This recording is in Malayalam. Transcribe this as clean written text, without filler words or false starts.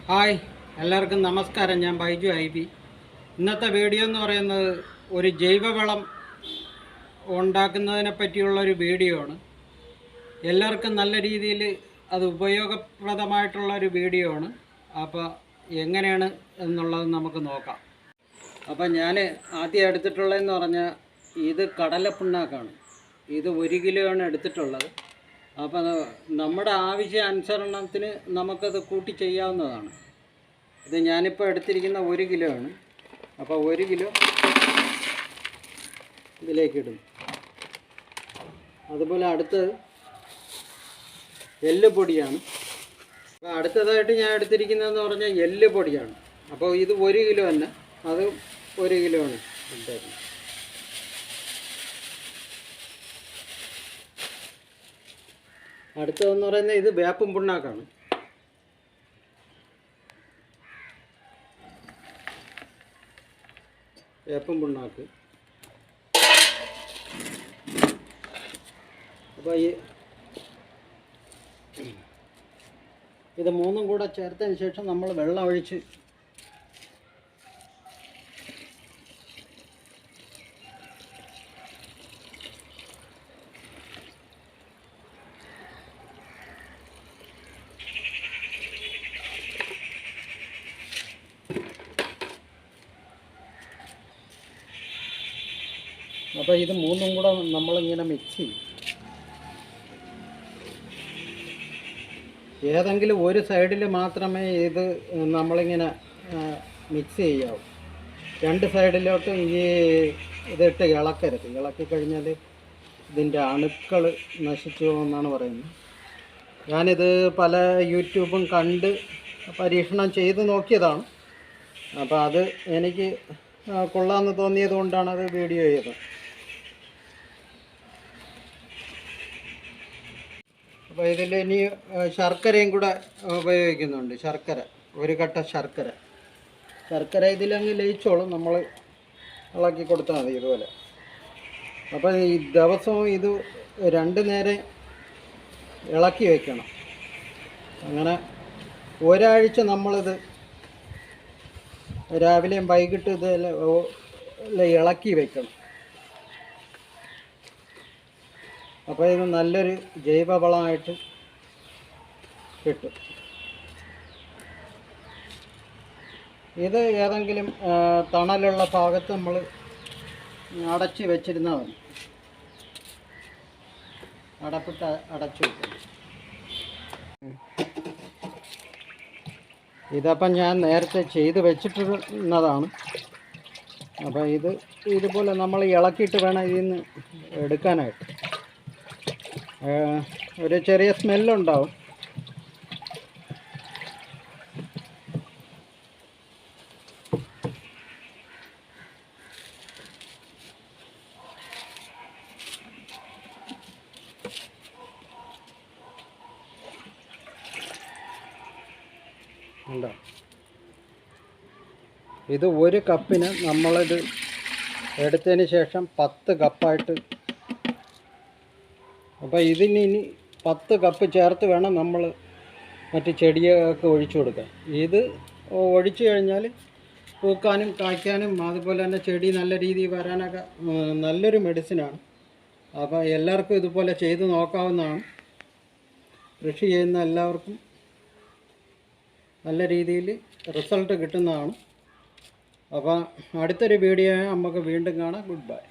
ഹായ്, എല്ലാവർക്കും നമസ്കാരം. ഞാൻ ബൈജു IB. ഇന്നത്തെ വീഡിയോ എന്ന് പറയുന്നത് ഒരു ജൈവവളം ഉണ്ടാക്കുന്നതിനെ പറ്റിയുള്ളൊരു വീഡിയോ ആണ്. എല്ലാവർക്കും നല്ല രീതിയിൽ അത് ഉപയോഗപ്രദമായിട്ടുള്ളൊരു വീഡിയോ ആണ്. അപ്പോൾ എങ്ങനെയാണ് എന്നുള്ളത് നമുക്ക് നോക്കാം. അപ്പോൾ ഞാൻ ആദ്യം എടുത്തിട്ടുള്ളതെന്ന് പറഞ്ഞാൽ ഇത് കടലപ്പിണ്ണാക്കാണ്. ഇത് 1 കിലോ ആണ് എടുത്തിട്ടുള്ളത്. അപ്പോൾ നമ്മുടെ ആവശ്യാനുസരണത്തിന് നമുക്കത് കൂട്ടി ചെയ്യാവുന്നതാണ്. ഇത് ഞാനിപ്പോൾ എടുത്തിരിക്കുന്ന 1 കിലോ ആണ്. അപ്പോൾ 1 കിലോ ഇതിലേക്കിടും. അതുപോലെ അടുത്തത് എല്ലുപൊടിയാണ്. അപ്പോൾ അടുത്തതായിട്ട് ഞാൻ എടുത്തിരിക്കുന്നതെന്ന് പറഞ്ഞാൽ എല്ലുപൊടിയാണ്. അപ്പോൾ ഇത് 1 കിലോ തന്നെ, അത് 1 കിലോ ആണ് എടുത്തേക്കുന്നത്. അടുത്തതെന്ന് പറയുന്നത് ഇത് വേപ്പും പിണ്ണാക്കാണ്. വേപ്പും പിണ്ണാക്ക്. അപ്പോൾ ഇത് മൂന്നും കൂടെ ചേർത്തതിന് ശേഷം നമ്മൾ വെള്ളം ഒഴിച്ച് അപ്പോൾ ഇത് മൂന്നും കൂടെ നമ്മളിങ്ങനെ മിക്സ് ചെയ്യും. ഏതെങ്കിലും ഒരു സൈഡിൽ മാത്രമേ ഇത് നമ്മളിങ്ങനെ മിക്സ് ചെയ്യാവൂ. 2 സൈഡിലോട്ടും ഇതിട്ട് ഇളക്കരുത്. ഇളക്കി കഴിഞ്ഞാൽ ഇതിൻ്റെ അണുക്കൾ നശിച്ചു പോകുമെന്നാണ് പറയുന്നത്. ഞാനിത് പല യൂട്യൂബും കണ്ട് പരീക്ഷണം ചെയ്ത് നോക്കിയതാണ്. അപ്പോൾ അത് എനിക്ക് കൊള്ളാമെന്ന് തോന്നിയത് കൊണ്ടാണ് അത് വീഡിയോ ചെയ്തത്. അപ്പോൾ ഇതിൽ ഇനി ശർക്കരയും കൂടെ ഉപയോഗിക്കുന്നുണ്ട്. ശർക്കര, 1 കട്ട ശർക്കര ഇതിലങ്ങ് ലയിച്ചോളും. നമ്മൾ ഇളക്കി കൊടുത്താൽ മതി ഇതുപോലെ. അപ്പോൾ ഈ ദിവസവും ഇത് 2 നേരം ഇളക്കി വയ്ക്കണം. അങ്ങനെ ഒരാഴ്ച നമ്മളിത് രാവിലെയും വൈകിട്ട് ഇത് ഇളക്കി വയ്ക്കണം. അപ്പോൾ ഇത് നല്ലൊരു ജൈവവളമായിട്ട് കിട്ടും. ഇത് ഏതെങ്കിലും തണലുള്ള ഭാഗത്ത് നമ്മൾ അടച്ച് വെച്ചിരുന്നാൽ മതി. അടപ്പിട്ട് അടച്ചു വെക്കണം. ഇതപ്പം ഞാൻ നേരത്തെ ചെയ്ത് വെച്ചിട്ടുള്ളതാണ്. അപ്പോൾ ഇതുപോലെ നമ്മൾ ഇളക്കിയിട്ട് വേണം ഇതിൽ നിന്ന് എടുക്കാനായിട്ട്. ഒരു ചെറിയ സ്മെല്ലുണ്ടാവും. ഉണ്ടോ? ഇത് 1 കപ്പിന് നമ്മളിത് എടുത്തതിന് ശേഷം 10 കപ്പായിട്ട്. അപ്പോൾ ഇതിന് ഇനി 10 കപ്പ് ചേർത്ത് വേണം നമ്മൾ മറ്റ് ചെടിയൊക്കെ ഒഴിച്ചു കൊടുക്കാൻ. ഇത് ഒഴിച്ചു കഴിഞ്ഞാൽ പൂക്കാനും കായ്ക്കാനും അതുപോലെ തന്നെ ചെടി നല്ല രീതിയിൽ വരാനൊക്കെ നല്ലൊരു മെഡിസിനാണ്. അപ്പോൾ എല്ലാവർക്കും ഇതുപോലെ ചെയ്ത് നോക്കാവുന്നതാണ്. കൃഷി ചെയ്യുന്ന എല്ലാവർക്കും നല്ല രീതിയിൽ റിസൾട്ട് കിട്ടുന്നതാണ്. അപ്പോൾ അടുത്തൊരു വീഡിയോ നമുക്ക് വീണ്ടും കാണാം. Good bye.